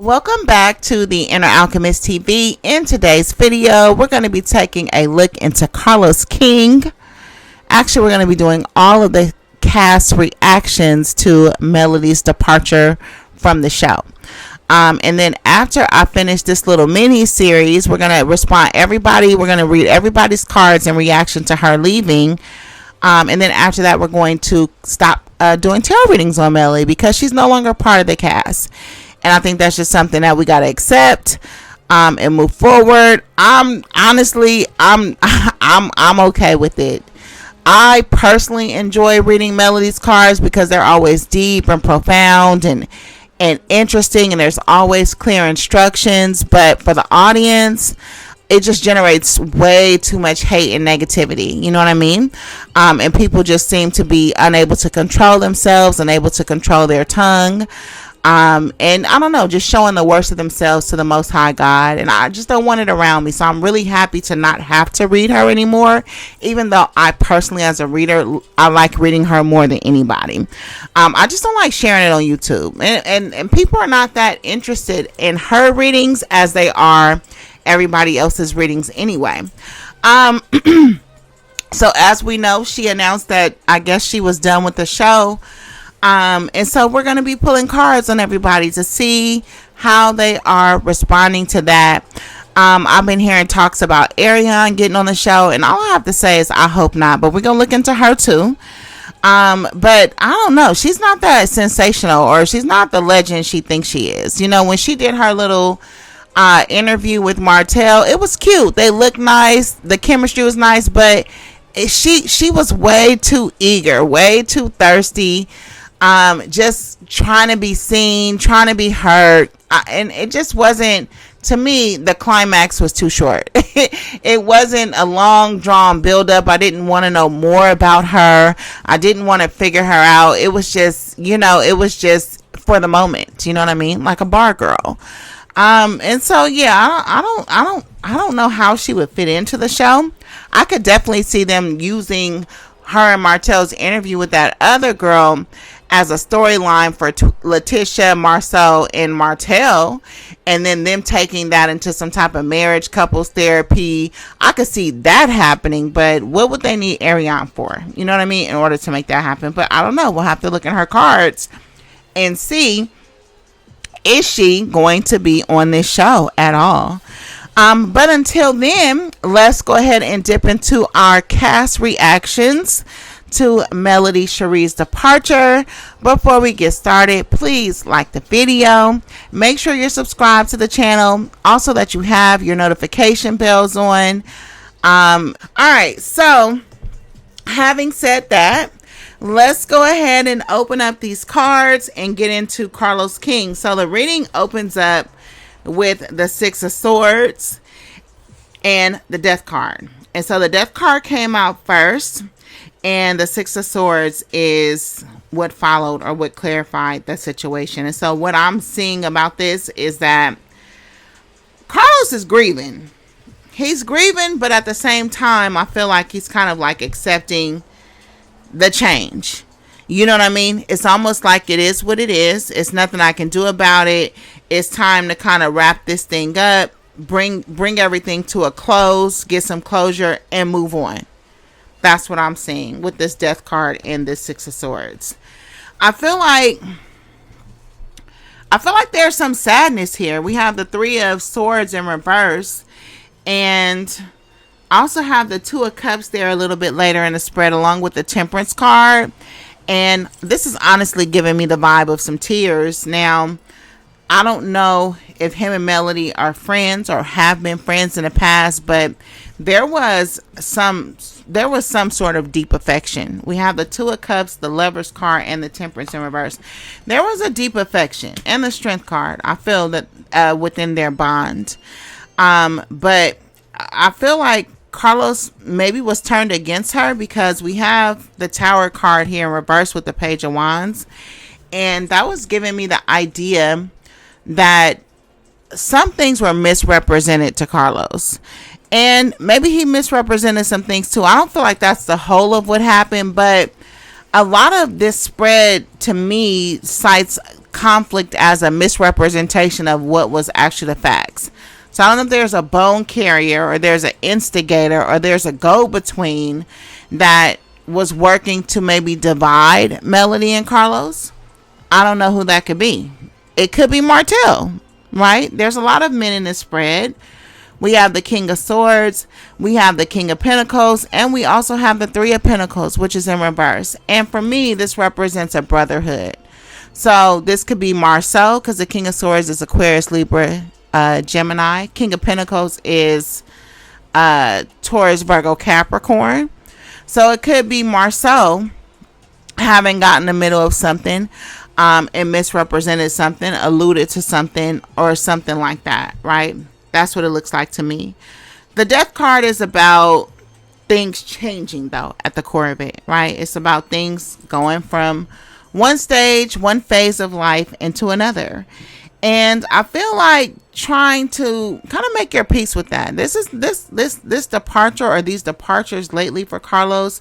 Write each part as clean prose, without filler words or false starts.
Welcome back to the InherAlchemist TV. In today's video, we're going to be taking a look into Carlos King. Actually, we're going to be doing all of the cast reactions to Melody's departure from the show. And then after I finish this little mini series, we're going to respond everybody. We're going to read everybody's cards in reaction to her leaving. And then after that, we're going to stop doing tarot readings on Melody because she's no longer part of the cast. And I think that's just something that we got to accept and move forward. I'm okay with it. I personally enjoy reading Melody's cards because they're always deep and profound and interesting, and there's always clear instructions. But for the audience, it just generates way too much hate and negativity. You know what I mean? And people just seem to be unable to control themselves, unable to control their tongue. And I don't know, just showing the worst of themselves to the Most High God, and I just don't want it around me. So I'm really happy to not have to read her anymore, even though I personally, as a reader, I like reading her more than anybody. I just don't like sharing it on YouTube, and people are not that interested in her readings as they are everybody else's readings anyway. So as we know, she announced that I guess she was done with the show. And so we're going to be pulling cards on everybody to see how they are responding to that. I've been hearing talks about Ariane getting on the show, and all I have to say is I hope not, but we're going to look into her too. But I don't know. She's not that sensational, or she's not the legend she thinks she is. You know, when she did her little interview with Martell, it was cute. They looked nice. The chemistry was nice, but she was way too eager, way too thirsty. Just trying to be seen, trying to be heard, and it just wasn't, to me, the climax was too short. It wasn't a long drawn build up. I didn't want to know more about her. I didn't want to figure her out. It was just, it was just for the moment, you know what I mean? Like a bar girl. And so, yeah, I don't know how she would fit into the show. I could definitely see them using her and Martell's interview with that other girl as a storyline for Letitia, Marsaus, and Martell, and then them taking that into some type of marriage, couples therapy. I could see that happening, but what would they need Ariane for? You know what I mean? In order to make that happen. But I don't know. We'll have to look at her cards and see, is she going to be on this show at all? But until then, let's go ahead and dip into our cast reactions to Melody Cherie's departure. Before we get started, please like the video. Make sure you're subscribed to the channel. Also that you have your notification bells on. Alright, so having said that, let's go ahead and open up these cards and get into Carlos King. So the reading opens up with the Six of Swords and the Death card. And so the Death card came out first, and the Six of Swords is what followed, or what clarified the situation. And so what I'm seeing about this is that Carlos is grieving. He's grieving, but at the same time, I feel like he's kind of like accepting the change. You know what I mean? It's almost like it is what it is. It's nothing I can do about it. It's time to kind of wrap this thing up, bring everything to a close, get some closure, and move on. That's what I'm seeing with this Death card and this Six of Swords. I feel like there's some sadness here. We have the Three of Swords in reverse, and I also have the Two of Cups there a little bit later in the spread, along with the Temperance card. And this is honestly giving me the vibe of some tears. Now, I don't know if him and Melody are friends or have been friends in the past, but there was some sort of deep affection. We have the Two of Cups, the Lover's card, and the Temperance in reverse. There was a deep affection, and the Strength card, I feel that within their bond. But I feel like Carlos maybe was turned against her, because we have the Tower card here in reverse with the Page of Wands, and that was giving me the idea that some things were misrepresented to Carlos, and maybe he misrepresented some things too. I don't feel like that's the whole of what happened, but a lot of this spread to me cites conflict as a misrepresentation of what was actually the facts. So I don't know if there's a bone carrier or there's an instigator or there's a go-between that was working to maybe divide Melody and Carlos. I don't know who that could be. It could be Martell, right? There's a lot of men in this spread. We have the King of Swords, we have the King of Pentacles, and we also have the Three of Pentacles, which is in reverse. And for me, this represents a brotherhood. So this could be Marsaus, because the King of Swords is Aquarius, Libra, Gemini. King of Pentacles is Taurus, Virgo, Capricorn. So it could be Marsaus having gotten in the middle of something and misrepresented something, alluded to something, or something like that, right? That's what it looks like to me. The Death card is about things changing, though, at the core of it, right? It's about things going from one stage, one phase of life into another. And I feel like trying to kind of make your peace with that. This departure, or these departures lately for Carlos,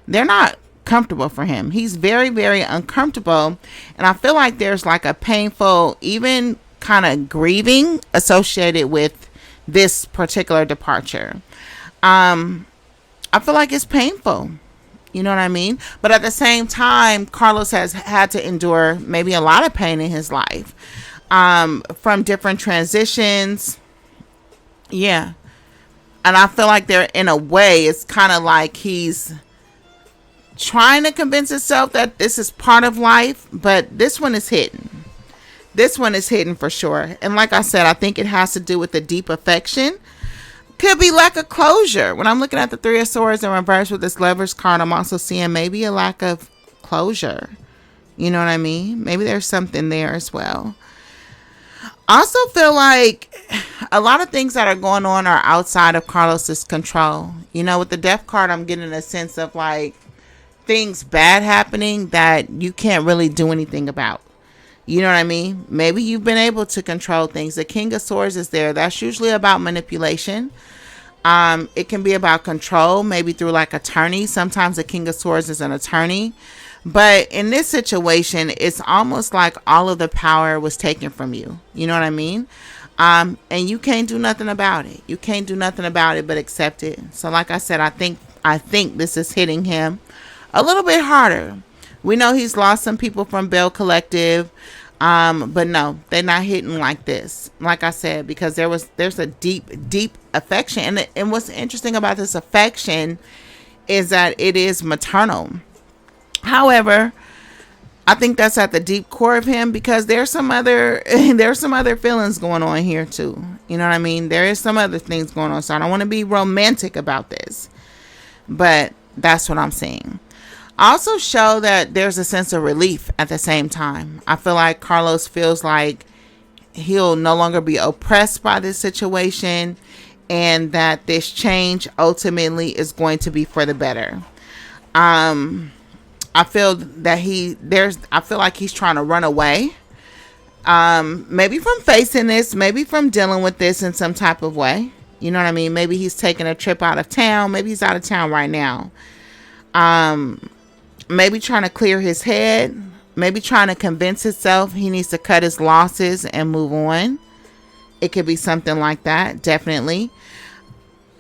they're not comfortable for him. He's very, very uncomfortable. And I feel like there's like a painful, even kind of grieving associated with this particular departure. I feel like it's painful. You know what I mean? But at the same time, Carlos has had to endure maybe a lot of pain in his life. From different transitions. Yeah. And I feel like they're, in a way, it's kind of like he's trying to convince himself that this is part of life, but this one is hidden. This one is hidden for sure. And like I said, I think it has to do with the deep affection. Could be lack of closure. When I'm looking at the Three of Swords in reverse with this Lovers card, I'm also seeing maybe a lack of closure. You know what I mean? Maybe there's something there as well. I also feel like a lot of things that are going on are outside of Carlos's control. You know, with the Death card, I'm getting a sense of like things bad happening that you can't really do anything about. You know what I mean? Maybe you've been able to control things. The King of Swords is there. That's usually about manipulation. It can be about control, maybe through like attorney. Sometimes the King of Swords is an attorney. But in this situation, it's almost like all of the power was taken from you. You know what I mean? And you can't do nothing about it. You can't do nothing about it but accept it. So like I said, I think this is hitting him a little bit harder. We know he's lost some people from Bell Collective. But no, they're not hitting like this. Like I said, because there's a deep affection. And what's interesting about this affection is that it is maternal. However, I think that's at the deep core of him, because there's some other feelings going on here too. You know what I mean? There is some other things going on. So I don't want to be romantic about this, but that's what I'm seeing. I also show that there's a sense of relief at the same time. I feel like Carlos feels like he'll no longer be oppressed by this situation, and that this change ultimately is going to be for the better. I feel that I feel like he's trying to run away. Maybe from facing this, maybe from dealing with this in some type of way. You know what I mean? Maybe he's taking a trip out of town. Maybe he's out of town right now. Maybe trying to clear his head. Maybe trying to convince himself he needs to cut his losses and move on. It could be something like that, definitely.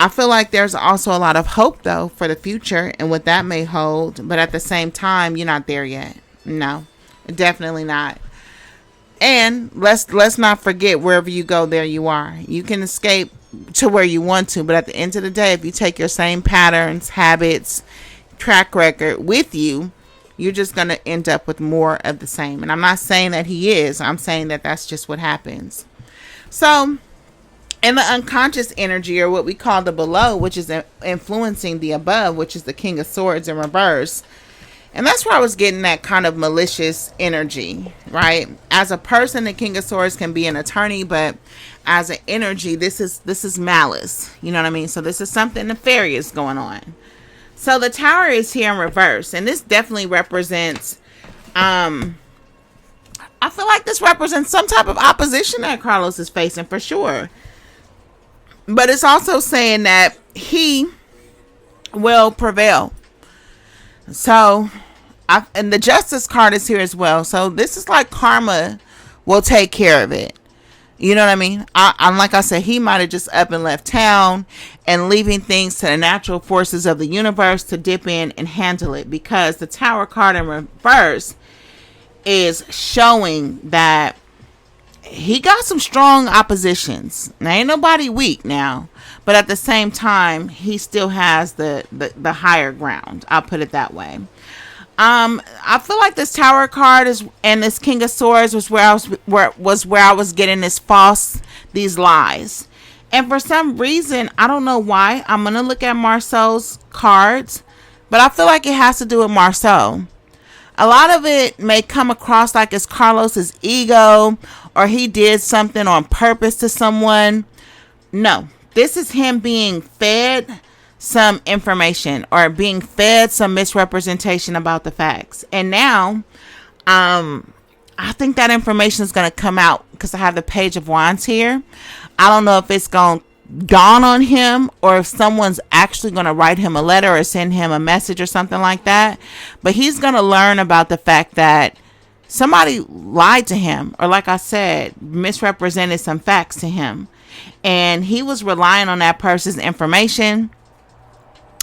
I feel like there's also a lot of hope, though, for the future and what that may hold. But at the same time, you're not there yet. No, definitely not. And let's not forget, wherever you go, there you are. You can escape to where you want to. But at the end of the day, if you take your same patterns, habits, track record with you, you're just going to end up with more of the same. And I'm not saying that he is. I'm saying that that's just what happens. So in the unconscious energy, or what we call the below, which is influencing the above, which is the King of Swords in reverse. And that's where I was getting that kind of malicious energy, right? As a person, the King of Swords can be an attorney, but as an energy, this is malice. You know what I mean? So this is something nefarious going on. So the Tower is here in reverse, and this definitely represents, I feel like this represents some type of opposition that Carlos is facing for sure. But it's also saying that he will prevail. So And the justice card is here as well. So this is like karma will take care of it. You know what I mean? I'm like I said, he might have just up and left town and leaving things to the natural forces of the universe to dip in and handle it, because the Tower card in reverse is showing that he got some strong oppositions. Now, ain't nobody weak now, but at the same time, he still has the higher ground. I'll put it that way. I feel like this Tower card is, and this King of Swords was where I was getting these lies. And for some reason, I don't know why, I'm gonna look at Marsaus cards, but I feel like it has to do with Marsaus. A lot of it may come across like it's Carlos's ego, or he did something on purpose to someone. No, this is him being fed some information, or being fed some misrepresentation about the facts. And now, I think that information is going to come out, because I have the Page of Wands here. I don't know if it's going to dawn on him, or if someone's actually going to write him a letter or send him a message or something like that. But he's going to learn about the fact that somebody lied to him, or like I said, misrepresented some facts to him. And he was relying on that person's information,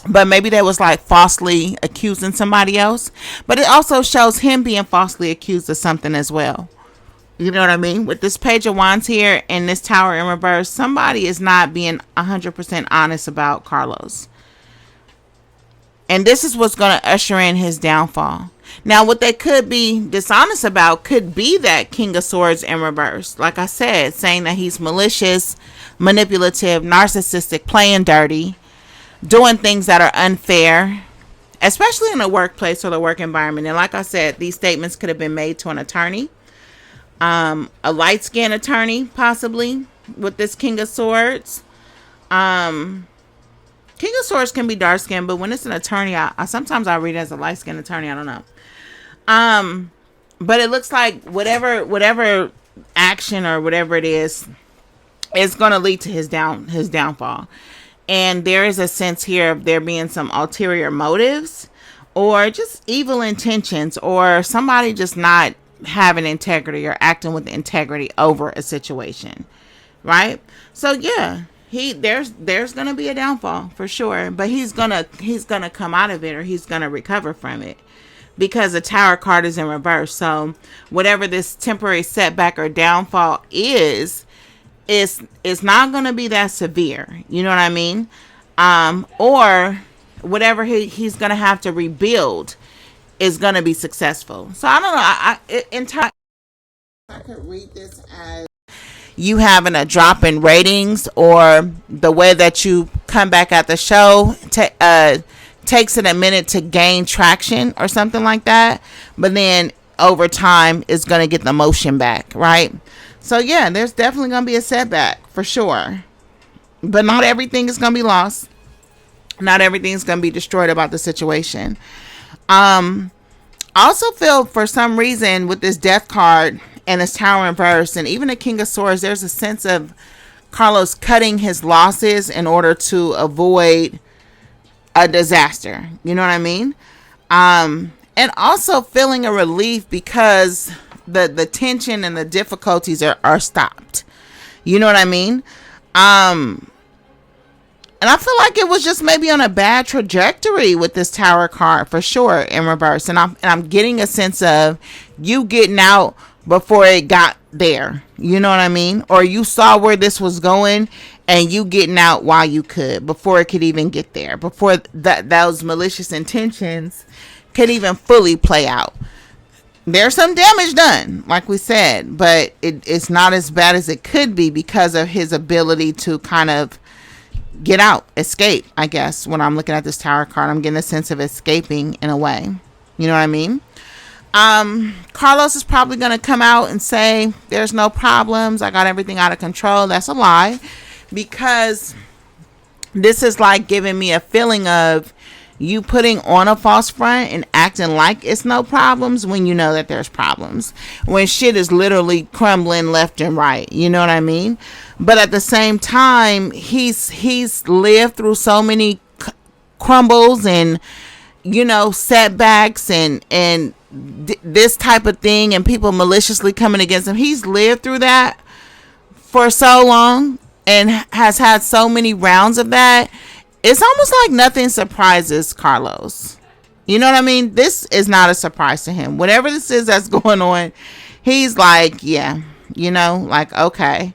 but maybe they was like falsely accusing somebody else. But it also shows him being falsely accused of something as well. You know what I mean? With this Page of Wands here and this Tower in reverse, somebody is not being 100% honest about Carlos. And this is what's going to usher in his downfall. Now, what they could be dishonest about could be that King of Swords in reverse. Like I said, saying that he's malicious, manipulative, narcissistic, playing dirty, doing things that are unfair, especially in the workplace or the work environment. And like I said, these statements could have been made to an attorney, a light-skinned attorney, possibly, with this King of Swords. King of Swords can be dark-skinned, but when it's an attorney, I sometimes I read it as a light-skinned attorney. I don't know. But it looks like whatever action or whatever it is going to lead to his downfall. And there is a sense here of there being some ulterior motives, or just evil intentions, or somebody just not having integrity or acting with integrity over a situation, right? So yeah, there's gonna be a downfall for sure, but he's gonna come out of it, or he's gonna recover from it, because the Tower card is in reverse. So whatever this temporary setback or downfall is, it's not going to be that severe. You know what I mean? Or whatever he's going to have to rebuild is going to be successful. So I don't know. I could read this as you having a drop in ratings, or the way that you come back at the show takes it a minute to gain traction or something like that. But then over time, it's going to get the motion back, right? So yeah, there's definitely going to be a setback for sure. But not everything is going to be lost. Not everything is going to be destroyed about the situation. I also feel for some reason with this Death card and this Tower in reverse and even the King of Swords, there's a sense of Carlos cutting his losses in order to avoid a disaster. You know what I mean? And also feeling a relief because the tension and the difficulties are stopped. You know what I mean? And I feel like it was just maybe on a bad trajectory with this Tower card for sure in reverse. And I'm getting a sense of you getting out before it got there. You know what I mean? Or you saw where this was going and you getting out while you could, before it could even get there, before those malicious intentions could even fully play out. There's some damage done, like we said, but it's not as bad as it could be because of his ability to kind of get out, escape, I guess. When I'm looking at this Tower card, I'm getting a sense of escaping in a way. You know what I mean? Carlos is probably going to come out and say, there's no problems, I got everything out of control. That's a lie, because this is like giving me a feeling of you putting on a false front and acting like it's no problems when you know that there's problems, when shit is literally crumbling left and right. You know what I mean? But at the same time, he's lived through so many crumbles and setbacks and this type of thing, and people maliciously coming against him. He's lived through that for so long and has had so many rounds of that. It's almost like nothing surprises Carlos. You know what I mean? This is not a surprise to him. Whatever this is that's going on, he's like, yeah, like, okay.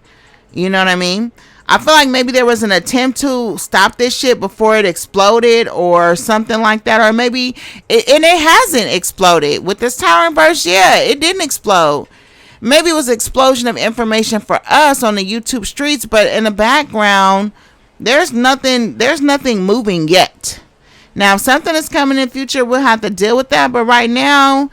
You know what I mean? I feel like maybe there was an attempt to stop this shit before it exploded or something like that. Or maybe, and it hasn't exploded. With this tower burst, yeah, it didn't explode. Maybe it was an explosion of information for us on the YouTube streets, but in the background, there's nothing moving yet. Now, if something is coming in the future, we'll have to deal with that. But right now,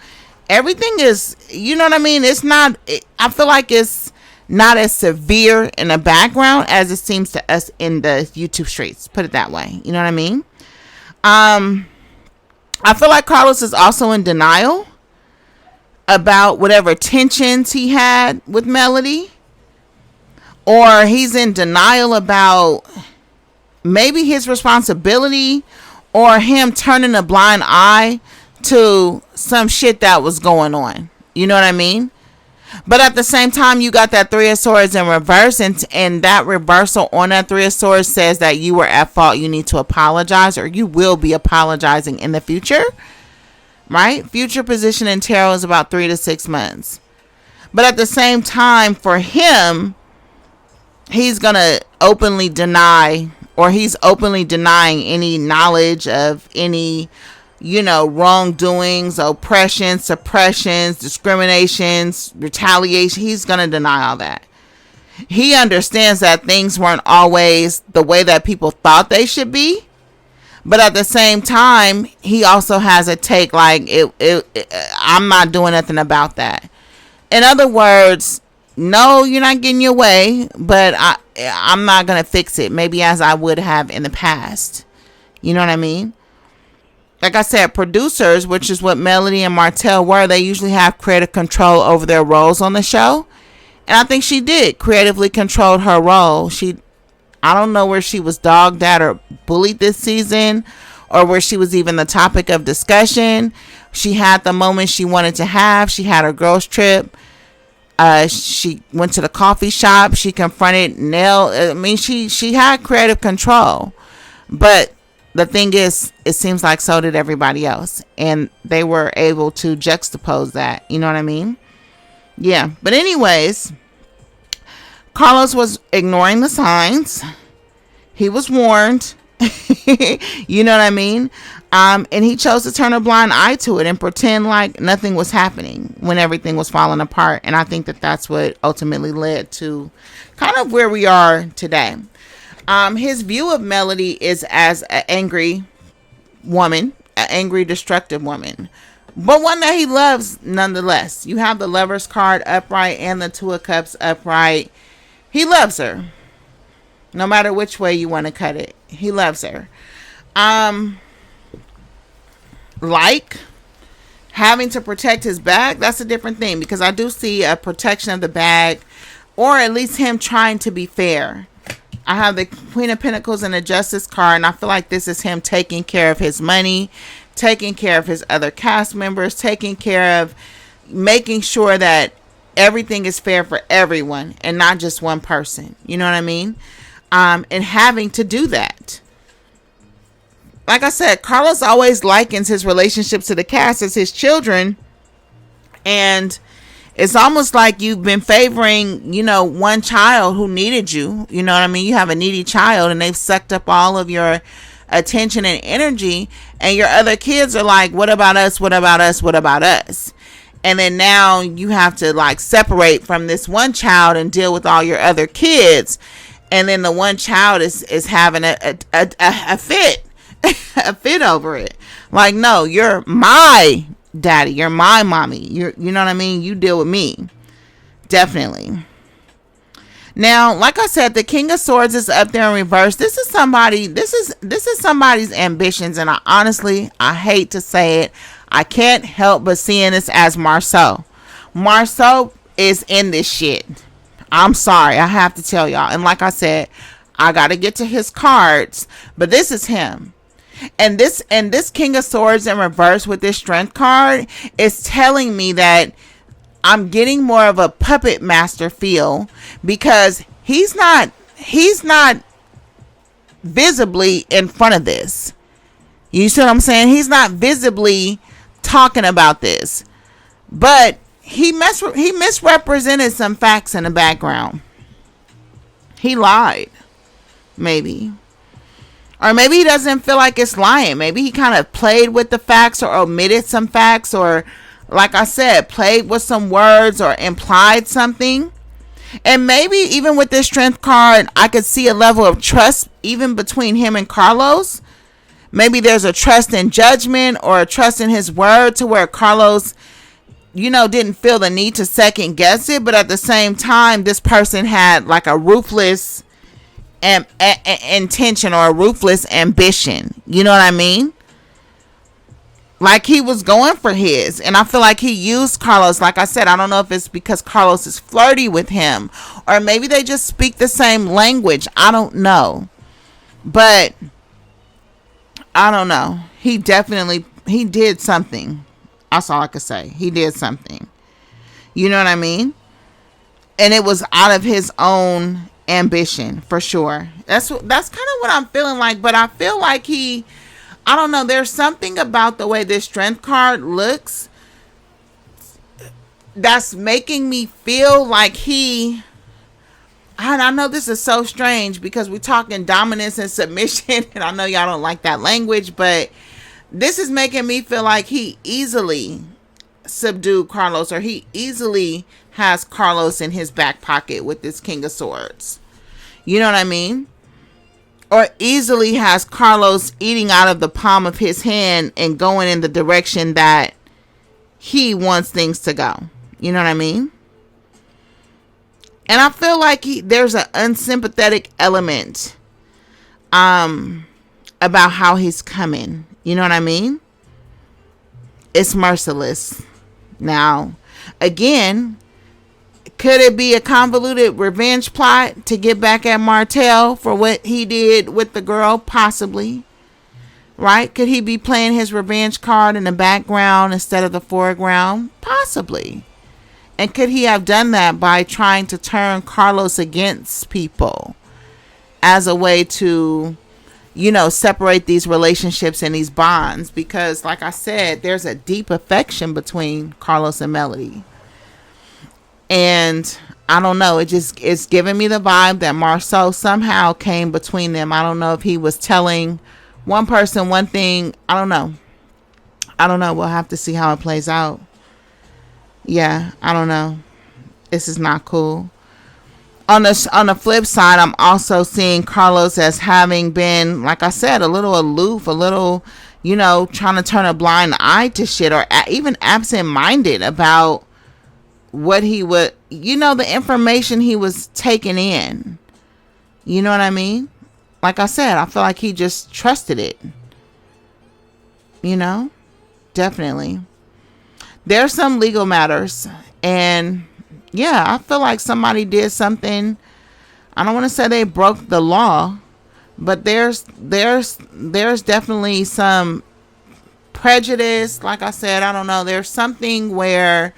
everything is, you know what I mean? It's not, I feel like it's not as severe in the background as it seems to us in the YouTube streets. Put it that way. You know what I mean? I feel like Carlos is also in denial about whatever tensions he had with Melody. Or he's in denial about maybe his responsibility or him turning a blind eye to some shit that was going on. You know what I mean? But at the same time, you got that Three of Swords in reverse, and that reversal on that Three of Swords says that you were at fault. You need to apologize, or you will be apologizing in the future, right? Future position in tarot is about 3 to 6 months. But at the same time, for him, he's going to openly deny, or he's openly denying any knowledge of any wrongdoings, oppression, suppressions, discriminations, retaliation. He's going to deny all that. He understands that things weren't always the way that people thought they should be. But at the same time, he also has a take like, I'm not doing nothing about that. In other words, no, you're not getting your way, but I'm not going to fix it. Maybe as I would have in the past. You know what I mean? Like I said, producers, which is what Melody and Martell were, they usually have creative control over their roles on the show. And I think she did creatively controlled her role. I don't know where she was dogged at or bullied this season, or where she was even the topic of discussion. She had the moment she wanted to have. She had her girls trip. She went to the coffee shop. She confronted Nell. I mean, she had creative control. But the thing is, it seems like so did everybody else. And they were able to juxtapose that. You know what I mean? Yeah. But anyways, Carlos was ignoring the signs. He was warned. You know what I mean? And he chose to turn a blind eye to it and pretend like nothing was happening when everything was falling apart. And I think that that's what ultimately led to kind of where we are today. His view of Melody is as an angry woman, an angry, destructive woman, but one that he loves nonetheless. You have the Lover's card upright and the Two of Cups upright. He loves her. No matter which way you want to cut it, he loves her. Like having to protect his bag, that's a different thing, because I do see a protection of the bag, or at least him trying to be fair. I have the Queen of Pentacles and the Justice card, and I feel like this is him taking care of his money, taking care of his other cast members, taking care of making sure that everything is fair for everyone and not just one person. You know what I mean? And having to do that. Like I said, Carlos always likens his relationships to the cast as his children, and it's almost like you've been favoring, one child who needed you. You know what I mean? You have a needy child and they've sucked up all of your attention and energy, and your other kids are like, what about us? What about us? What about us? And then now you have to like separate from this one child and deal with all your other kids. And then the one child is having a fit, a fit over it. Like, no, you're my daddy. You're my mommy. You know what I mean? You deal with me. Definitely. Now, like I said, the King of Swords is up there in reverse. This is somebody's ambitions. And I hate to say it, I can't help but seeing this as Marsaus. Marsaus is in this shit. I'm sorry, I have to tell y'all. And like I said, I got to get to his cards, but this is him. And this King of Swords in reverse with this Strength card is telling me that I'm getting more of a puppet master feel, because he's not visibly in front of this. You see what I'm saying? He's not visibly talking about this, but he misrepresented some facts in the background. He lied, maybe. Or maybe he doesn't feel like it's lying. Maybe he kind of played with the facts or omitted some facts, or, like I said, played with some words or implied something. And maybe even with this Strength card, I could see a level of trust even between him and Carlos. Maybe there's a trust in judgment or a trust in his word, to where Carlos, didn't feel the need to second guess it. But at the same time, this person had like a ruthless intention or a ruthless ambition. You know what I mean? Like he was going for his. And I feel like he used Carlos. Like I said, I don't know if it's because Carlos is flirty with him, or maybe they just speak the same language. I don't know. But I don't know. He did something. That's all I could say. He did something. You know what I mean? And it was out of his own ambition, for sure. That's kind of what I'm feeling like. But I feel like I don't know, there's something about the way this Strength card looks that's making me feel like and I know this is so strange because we're talking dominance and submission, and I know y'all don't like that language, but this is making me feel like he easily subdued Carlos, or he easily has Carlos in his back pocket with this King of Swords. You know what I mean? Or easily has Carlos eating out of the palm of his hand and going in the direction that he wants things to go. You know what I mean? And I feel like there's an unsympathetic element about how he's coming. You know what I mean? It's merciless. Now, again, could it be a convoluted revenge plot to get back at Martell for what he did with the girl? Possibly. Right? Could he be playing his revenge card in the background instead of the foreground? Possibly. And could he have done that by trying to turn Carlos against people as a way to, separate these relationships and these bonds? Because, like I said, there's a deep affection between Carlos and Melody. And I don't know, it's giving me the vibe that Marsaus somehow came between them. I don't know if he was telling one person one thing. I don't know. We'll have to see how it plays out. Yeah, I don't know. This is not cool. On the flip side, I'm also seeing Carlos as having been, like I said, a little aloof, a little, trying to turn a blind eye to shit, or even absent-minded about what he would, the information he was taking in. You know what I mean? Like I said, I feel like he just trusted it. Definitely. There's some legal matters, and yeah, I feel like somebody did something. I don't want to say they broke the law, but there's definitely some prejudice. Like I said, I don't know. There's something where,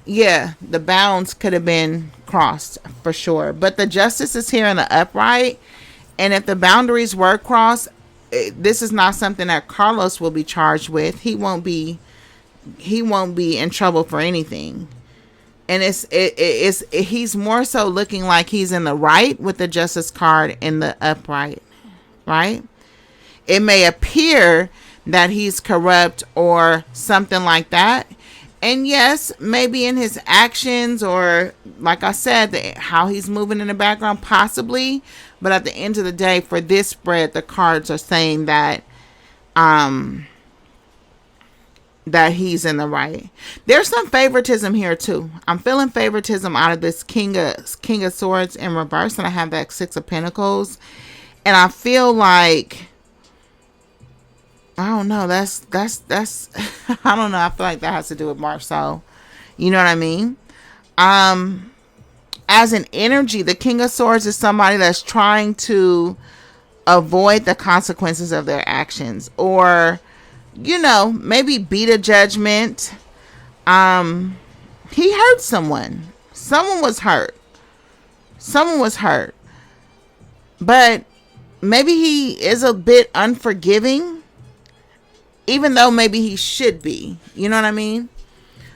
yeah, the bounds could have been crossed for sure. But the justice is here in the upright, and if the boundaries were crossed, this is not something that Carlos will be charged with. He won't be in trouble for anything. And he's more so looking like he's in the right with the justice card in the upright, right? It may appear that he's corrupt or something like that. And yes, maybe in his actions, or like I said, how he's moving in the background, possibly. But at the end of the day, for this spread, the cards are saying that that he's in the right. There's some favoritism here too. I'm feeling favoritism out of this King of Swords in reverse, and I have that Six of Pentacles, and I feel like, I don't know, that's I don't know, I feel like that has to do with Marsaus. You know what I mean? As an energy, the King of Swords is somebody that's trying to avoid the consequences of their actions, or, you know, maybe beat a judgment. He hurt someone. Someone was hurt. But maybe he is a bit unforgiving, even though maybe he should be. You know what I mean?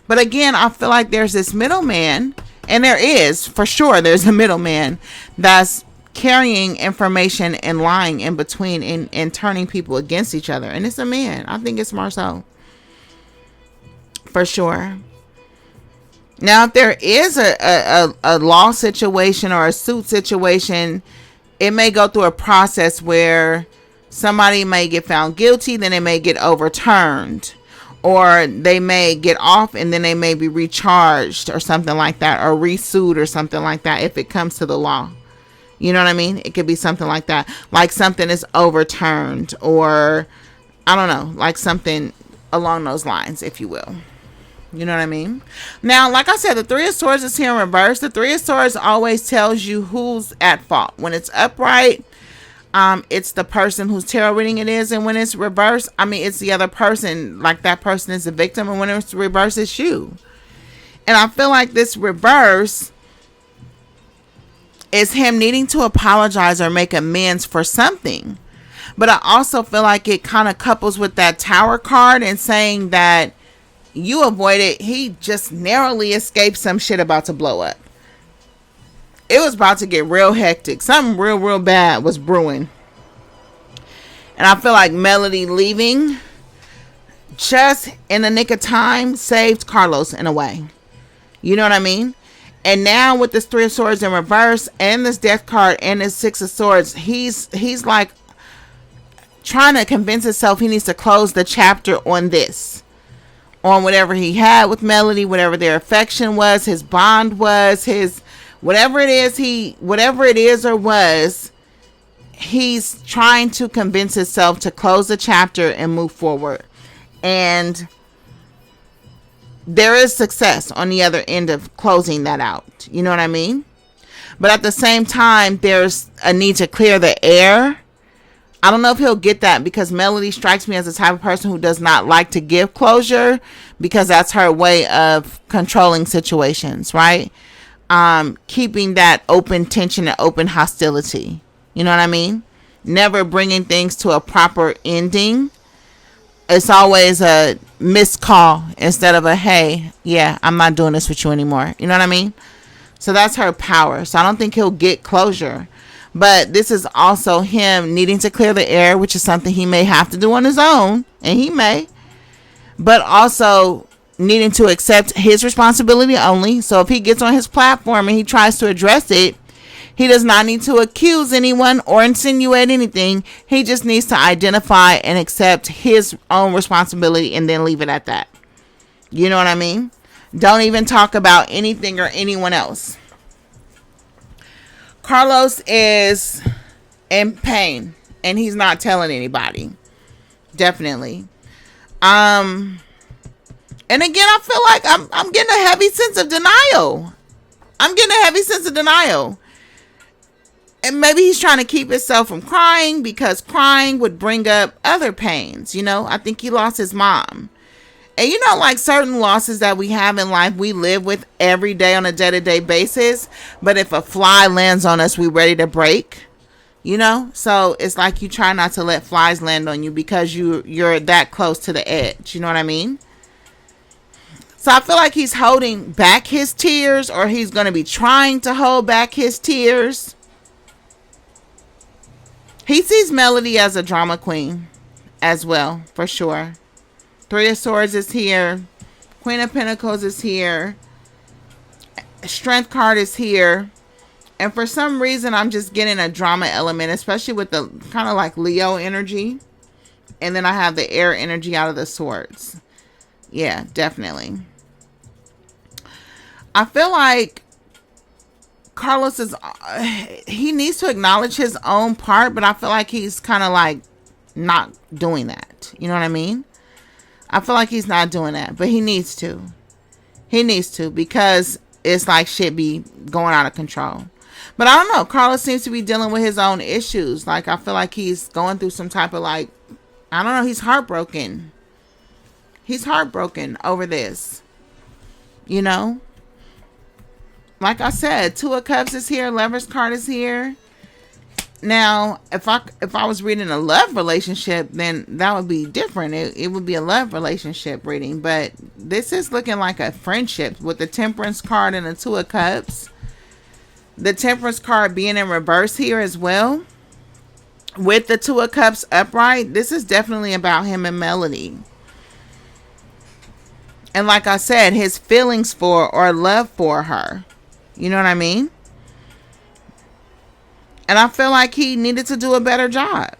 But again, I feel like there's this middleman, and there is, for sure, there's a middleman that's carrying information and lying in between, and turning people against each other. And it's a man. I think it's Marsaus. For sure. Now, if there is a law situation or a suit situation, it may go through a process where somebody may get found guilty, then it may get overturned, or they may get off and then they may be recharged or something like that, or resued or something like that if it comes to the law. You know what I mean? It could be something like that, like something is overturned, or I don't know, like something along those lines, if you will. You know what I mean? Now, like I said, the Three of Swords is here in reverse. The Three of Swords always tells you who's at fault. When it's upright, it's the person whose tarot reading it is. And when it's reverse, I mean, it's the other person. Like that person is the victim. And when it's reverse, it's you. And I feel like this reverse is him needing to apologize or make amends for something. But I also feel like it kind of couples with that Tower card and saying that you avoided, he just narrowly escaped some shit about to blow up. It was about to get real hectic. Something real bad was brewing. And I feel like Melody leaving just in the nick of time saved Carlos in a way. You know what I mean? And now with this Three of Swords in reverse and this Death card and this Six of Swords, he's like trying to convince himself he needs to close the chapter on this. On whatever he had with Melody, whatever their affection was, his bond was, his whatever it is or was, he's trying to convince himself to close the chapter and move forward. And there is success on the other end of closing that out. You know what I mean? But at the same time, there's a need to clear the air. I don't know if he'll get that, because Melody strikes me as the type of person who does not like to give closure, because that's her way of controlling situations, right? Keeping that open tension and open hostility. You know what I mean? Never bringing things to a proper ending. It's always a missed call instead of a, hey, yeah, I'm not doing this with you anymore. You know what I mean? So that's her power. So I don't think he'll get closure. But this is also him needing to clear the air, which is something he may have to do on his own, and he may. But also needing to accept his responsibility only. So if he gets on his platform and he tries to address it, he does not need to accuse anyone or insinuate anything. He just needs to identify and accept his own responsibility and then leave it at that. You know what I mean? Don't even talk about anything or anyone else. Carlos is in pain and he's not telling anybody. Definitely. And again, I feel like I'm getting a heavy sense of denial. And maybe he's trying to keep himself from crying, because crying would bring up other pains. You know, I think he lost his mom. And you know, like certain losses that we have in life, we live with every day on a day-to-day basis. But if a fly lands on us, we're ready to break. You know, so it's like you try not to let flies land on you, because you're that close to the edge. You know what I mean? So I feel like he's holding back his tears, or he's going to be trying to hold back his tears. He sees Melody as a drama queen as well, for sure. Three of Swords is here. Queen of Pentacles is here. Strength card is here. And for some reason, I'm just getting a drama element, especially with the kind of like Leo energy. And then I have the air energy out of the swords. Yeah, definitely. I feel like Carlos is, he needs to acknowledge his own part, but I feel like he's kind of like not doing that. You know what I mean? I feel like he's not doing that, but he needs to. He needs to, because it's like shit be going out of control. But I don't know. Carlos seems to be dealing with his own issues. Like, I feel like he's going through some type of, like, I don't know. He's heartbroken. He's heartbroken over this. You know? Like I said, Two of Cups is here. Lover's card is here. Now, if I was reading a love relationship, then that would be different. It would be a love relationship reading. But this is looking like a friendship with the Temperance card and the Two of Cups. The Temperance card being in reverse here as well. With the Two of Cups upright, this is definitely about him and Melody. And like I said, his feelings for or love for her. You know what I mean? And I feel like he needed to do a better job.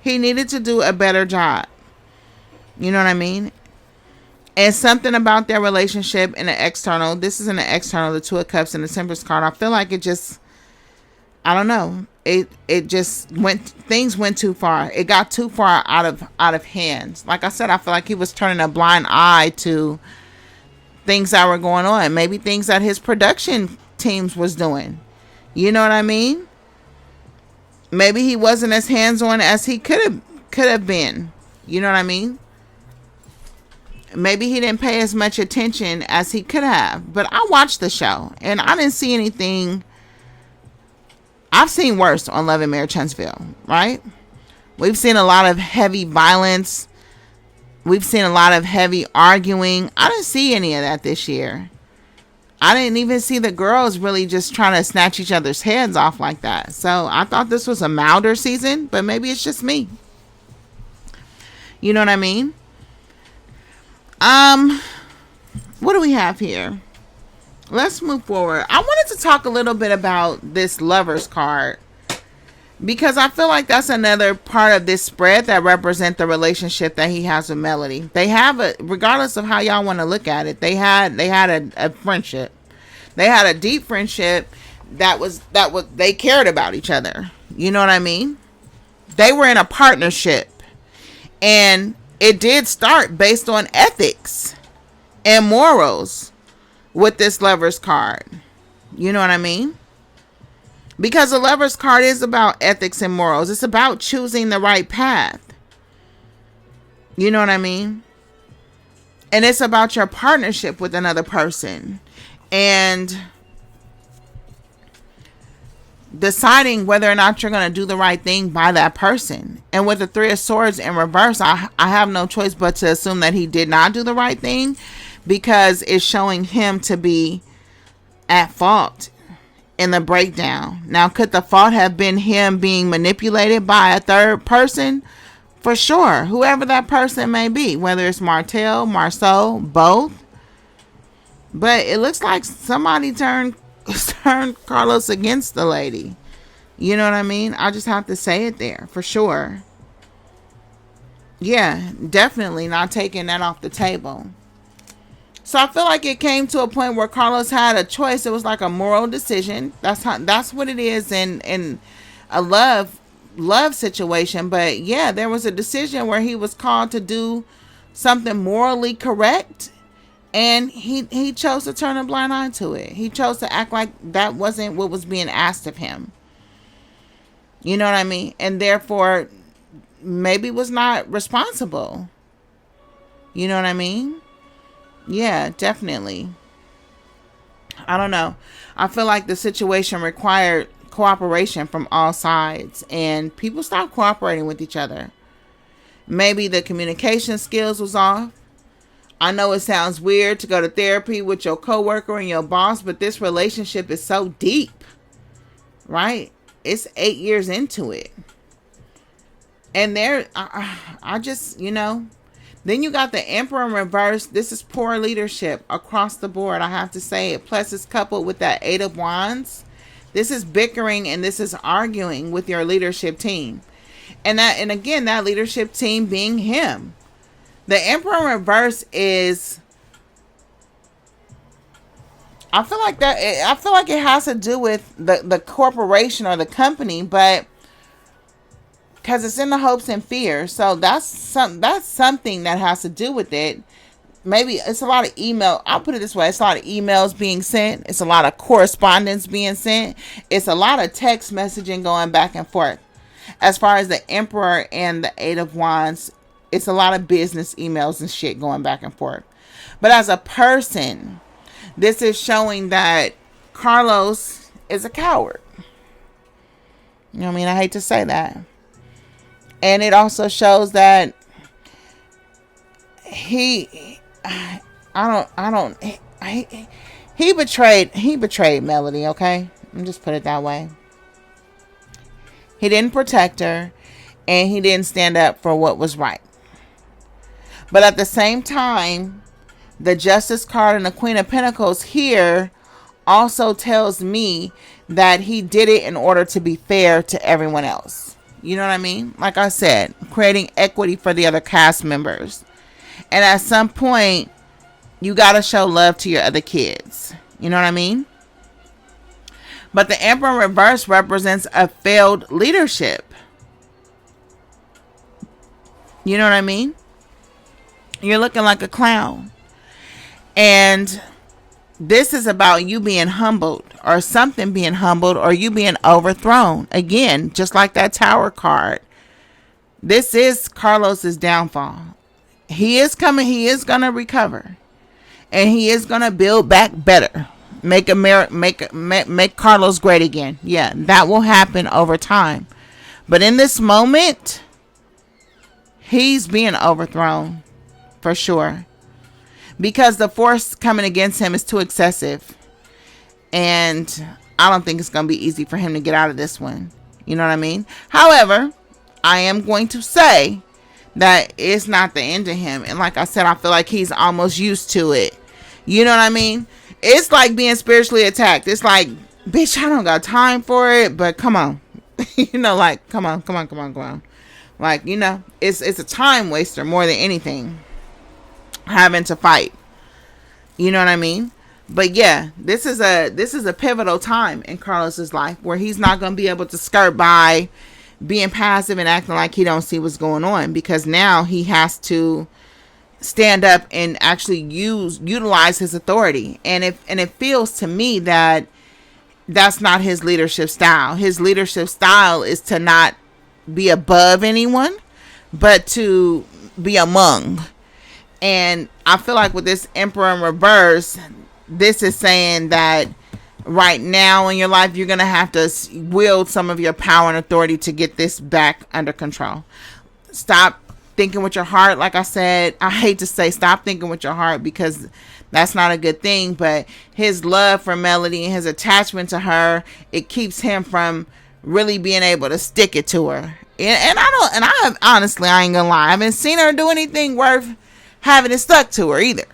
He needed to do a better job. You know what I mean? And something about their relationship in the external. This is in the external, the Two of Cups and the Temperance card. I feel like it just, I don't know. It just things went too far. It got too far out of hands. Like I said, I feel like he was turning a blind eye to things that were going on. Maybe things that his production teams was doing. You know what I mean? Maybe he wasn't as hands-on as he could have been. You know what I mean? Maybe he didn't pay as much attention as he could have. But I watched the show and I didn't see anything. I've seen worse on Love and Marriage Huntsville, right? We've seen a lot of heavy violence. We've seen a lot of heavy arguing. I didn't see any of that this year. I didn't even see the girls really just trying to snatch each other's heads off like that. So I thought this was a milder season, but maybe it's just me. You know what I mean? What do we have here? Let's move forward. I wanted to talk a little bit about this Lover's card, because I feel like that's another part of this spread that represents the relationship that he has with Melody. They have a, regardless of how y'all want to look at it, they had a friendship. They had a deep friendship that was they cared about each other. You know what I mean? They were in a partnership, and it did start based on ethics and morals with this Lover's card. You know what I mean? Because the Lover's card is about ethics and morals. It's about choosing the right path. You know what I mean? And it's about your partnership with another person. And deciding whether or not you're going to do the right thing by that person. And with the Three of Swords in reverse, I have no choice but to assume that he did not do the right thing, because it's showing him to be at fault in the breakdown. Now, could the fault have been him being manipulated by a third person? For sure. Whoever that person may be, whether it's Martel, Marsaus, both. But it looks like somebody turned Carlos against the lady. You know what I mean? I just have to say it there for sure. Yeah, definitely not taking that off the table. So I feel like it came to a point where Carlos had a choice. It was like a moral decision. That's what it is in a love situation. But yeah, there was a decision where he was called to do something morally correct, and he chose to turn a blind eye to it. He chose to act like that wasn't what was being asked of him. You know what I mean? And therefore, maybe was not responsible. You know what I mean? Yeah, definitely. I don't know. I feel like the situation required cooperation from all sides, and people stopped cooperating with each other. Maybe the communication skills was off. I know it sounds weird to go to therapy with your coworker and your boss, but this relationship is so deep, right? It's 8 years into it. And I just, then you got the Emperor in reverse. This is poor leadership across the board, I have to say it. Plus, it's coupled with that Eight of Wands. This is bickering and this is arguing with your leadership team. And again, that leadership team being him. The Emperor in reverse is, I feel like it has to do with the corporation or the company, but because it's in the hopes and fears. So that's something that has to do with it. maybe it's a lot of email. I'll put it this way. It's a lot of emails being sent. It's a lot of correspondence being sent. It's a lot of text messaging going back and forth. As far as the Emperor and the Eight of Wands, it's a lot of business emails and shit going back and forth. But as a person, this is showing that Carlos is a coward. You know what I mean? I hate to say that. And it also shows that he betrayed Melody, okay? I'll just put it that way. He didn't protect her, and he didn't stand up for what was right. But at the same time, the Justice card and the Queen of Pentacles here also tells me that he did it in order to be fair to everyone else. You know what I mean? Like I said, creating equity for the other cast members. And at some point, you got to show love to your other kids. You know what I mean? But the Emperor in reverse represents a failed leadership. You know what I mean? You're looking like a clown. And this is about you being humbled, or something being humbled, or you being overthrown. Again, just like that Tower card. This is Carlos's downfall. He is coming. He is going to recover. And he is going to build back better. Make Carlos great again. Yeah, that will happen over time. But in this moment, he's being overthrown for sure. Because the force coming against him is too excessive. And I don't think it's going to be easy for him to get out of this one. You know what I mean? However, I am going to say that it's not the end of him. And like I said, I feel like he's almost used to it. You know what I mean? It's like being spiritually attacked. It's like, bitch, I don't got time for it, but come on. You know, like, come on. Like, you know, it's a time waster more than anything. Having to fight. You know what I mean? But yeah, this is a pivotal time in Carlos's life where he's not going to be able to skirt by being passive and acting like he don't see what's going on, because now he has to stand up and actually utilize his authority. And it feels to me that that's not his leadership style. His leadership style is to not be above anyone, but to be among. And I feel like with this Emperor in reverse, this is saying that right now in your life, you're going to have to wield some of your power and authority to get this back under control. Stop thinking with your heart. Like I said, I hate to say stop thinking with your heart, because that's not a good thing. But his love for Melody and his attachment to her, it keeps him from really being able to stick it to her. And honestly, I ain't gonna lie, I haven't seen her do anything worth having it stuck to her either.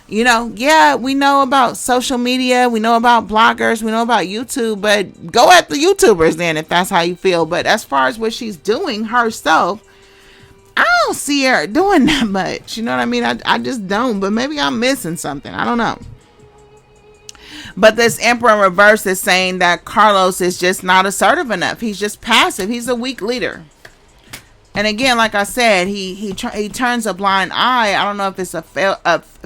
You know, yeah, we know about social media, we know about bloggers, we know about YouTube, but go at the YouTubers then if that's how you feel. But as far as what she's doing herself, I don't see her doing that much. You know what I mean? I just don't. But maybe I'm missing something. I don't know. But this Emperor in reverse is saying that Carlos is just not assertive enough. He's just passive. He's a weak leader. And again, like I said, he turns a blind eye. I don't know if it's a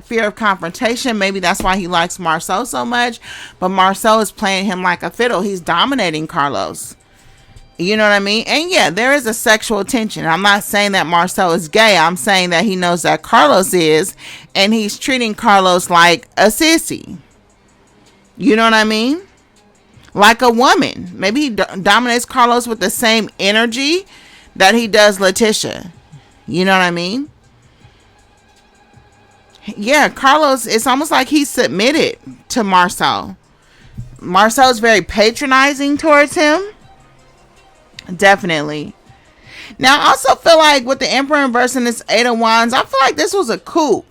fear of confrontation. Maybe that's why he likes Marsaus so much. But Marsaus is playing him like a fiddle. He's dominating Carlos. You know what I mean? And yeah, there is a sexual tension. I'm not saying that Marsaus is gay. I'm saying that he knows that Carlos is. And he's treating Carlos like a sissy. You know what I mean? Like a woman. Maybe he dominates Carlos with the same energy that he does Letitia. You know what I mean? Yeah, Carlos, it's almost like he's submitted to Marsaus. Marsaus is very patronizing towards him. Definitely. Now, I also feel like with the Emperor in reverse and this Eight of Wands, I feel like this was a coup.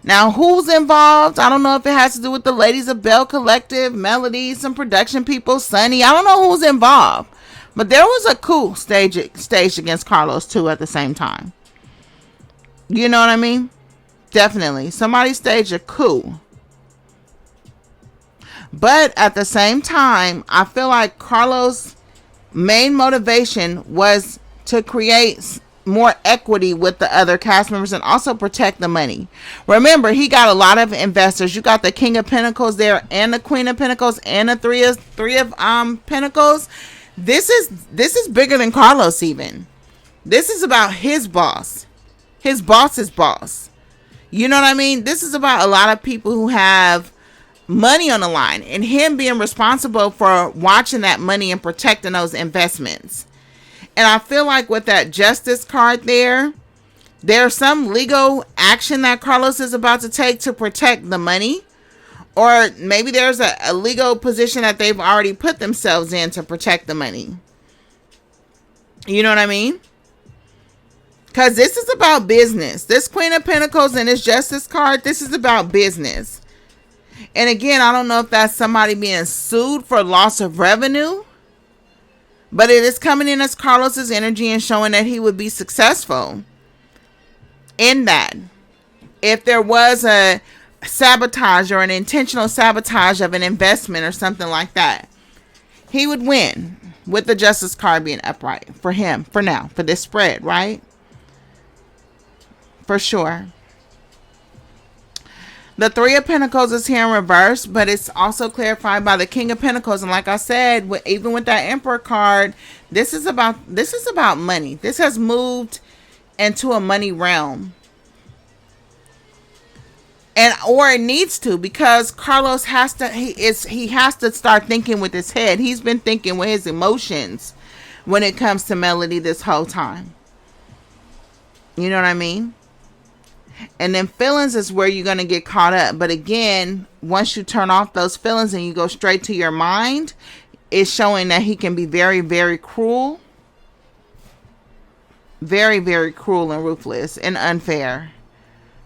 Now, who's involved? I don't know if it has to do with the Ladies of Bell Collective, Melody, some production people, Sunny. I don't know who's involved. But there was a coup staged against Carlos, too, at the same time. You know what I mean? Definitely. Somebody staged a coup. But at the same time, I feel like Carlos' main motivation was to create more equity with the other cast members and also protect the money. Remember, he got a lot of investors. You got the King of Pentacles there and the Queen of Pentacles and the three of Pentacles. This is bigger than Carlos even. This is about his boss. His boss's boss. You know what I mean? This is about a lot of people who have money on the line and him being responsible for watching that money and protecting those investments. And I feel like with that Justice card there's some legal action that Carlos is about to take to protect the money. Or maybe there's a legal position that they've already put themselves in to protect the money. You know what I mean? Because this is about business. This Queen of Pentacles and this Justice card, this is about business. And again, I don't know if that's somebody being sued for loss of revenue. But it is coming in as Carlos's energy and showing that he would be successful in that. If there was a sabotage or an intentional sabotage of an investment or something like that, he would win with the Justice card being upright for him for now, for this spread, right? For sure. The Three of Pentacles is here in reverse, but it's also clarified by the King of Pentacles. And like I said, even with that Emperor card, this is about money. This has moved into a money realm. Or it needs to, because Carlos has to start thinking with his head. He's been thinking with his emotions when it comes to Melody this whole time. You know what I mean? And then feelings is where you're going to get caught up. But again, once you turn off those feelings and you go straight to your mind, it's showing that he can be very, very cruel. Very, very cruel and ruthless and unfair.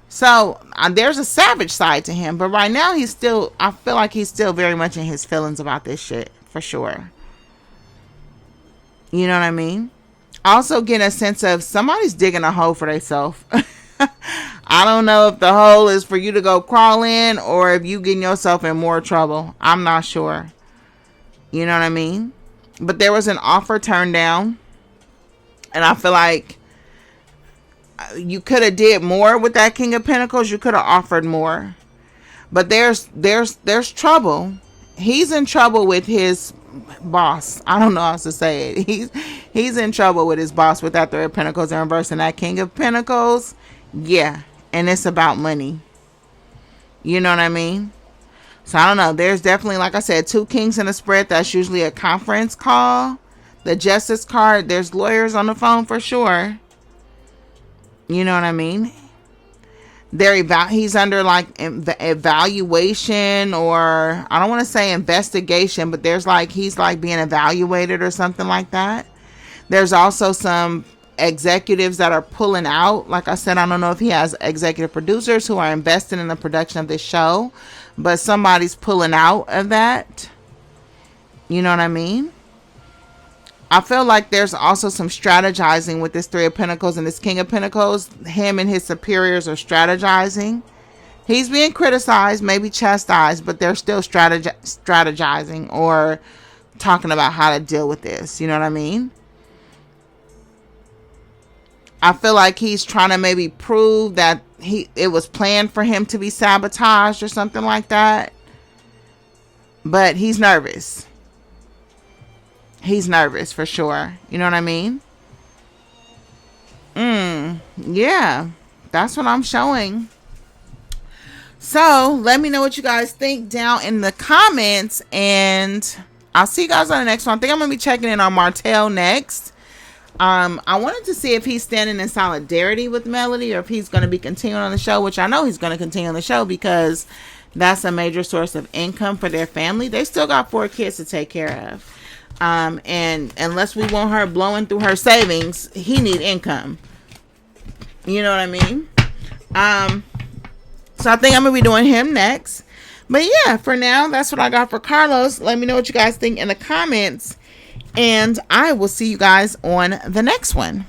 So there's a savage side to him. But right now, I feel like he's still very much in his feelings about this shit. For sure. You know what I mean? Also get a sense of somebody's digging a hole for themselves. I don't know if the hole is for you to go crawl in or if you getting yourself in more trouble. I'm not sure. You know what I mean? But there was an offer turned down. And I feel like you could have did more with that King of Pentacles. You could have offered more. But there's trouble. He's in trouble with his boss. I don't know how to say it. He's in trouble with his boss with that Three of Pentacles in reverse and that King of Pentacles. Yeah. And it's about money. You know what I mean? So I don't know. There's definitely, like I said, two kings in a spread. That's usually a conference call. The Justice card, there's lawyers on the phone for sure. You know what I mean? He's under like evaluation, or I don't want to say investigation, but he's like being evaluated or something like that. There's also some executives that are pulling out. Like I said, I don't know if he has executive producers who are invested in the production of this show, but somebody's pulling out of that. You know what I mean? I feel like there's also some strategizing with this Three of Pentacles and this King of Pentacles. Him and his superiors are strategizing. He's being criticized, maybe chastised, but they're still strategizing or talking about how to deal with this. You know what I mean? I feel like he's trying to maybe prove that it was planned for him to be sabotaged or something like that. But he's nervous. He's nervous for sure. You know what I mean? Yeah. That's what I'm showing. So, let me know what you guys think down in the comments. And I'll see you guys on the next one. I think I'm going to be checking in on Martell next. I wanted to see if he's standing in solidarity with Melody or if he's going to be continuing on the show, which I know he's going to continue on the show because that's a major source of income for their family. They still got 4 kids to take care of. And unless we want her blowing through her savings, he need income. You know what I mean? So I think I'm going to be doing him next. But yeah, for now, that's what I got for Carlos. Let me know what you guys think in the comments. And I will see you guys on the next one.